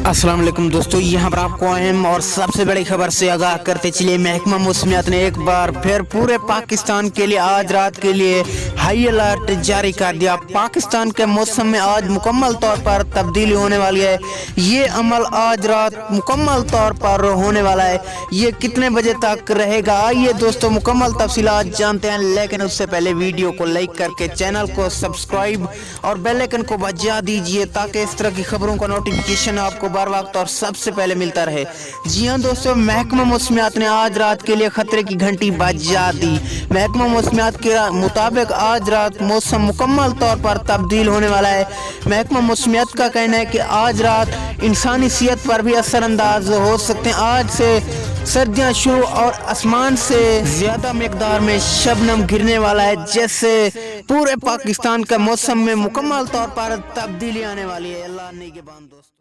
अस्सलाम वालेकुम दोस्तों, यहाँ पर आपको अहम और सबसे बड़ी खबर से आगाह करते चलिए। महकमा मौसमियात ने एक बार फिर पूरे पाकिस्तान के लिए आज रात के लिए हाई अलर्ट जारी कर दिया। पाकिस्तान के मौसम में आज मुकम्मल तौर पर तब्दीली होने वाली है। ये अमल आज रात मुकम्मल तौर पर होने वाला है। ये कितने बजे तक रहेगा, आइए दोस्तों मुकम्मल तफसीलात जानते हैं। लेकिन उससे पहले वीडियो को लाइक करके चैनल को सब्सक्राइब और बेल आइकन को बजा दीजिए ताकि इस तरह की खबरों का नोटिफिकेशन आपको बर वक्त और सबसे पहले मिलता रहे। जी हाँ दोस्तों, महकमा मौसमियात ने आज रात के लिए खतरे की घंटी बजा दी। महकमा मौसमियात के मुताबिक आज रात मौसम मुकम्मल तौर पर तब्दील होने वाला है। महकमा मौसमियात का कहना है कि आज रात इंसानी सेहत पर भी असरअंदाज हो सकते हैं। आज से सर्दियाँ शुरू और आसमान से ज्यादा मिकदार में शबनम गिरने वाला है, जैसे पूरे पाकिस्तान का मौसम में मुकम्मल तौर पर तब्दीली आने वाली है। अल्लाह ने के बांद दोस्तों।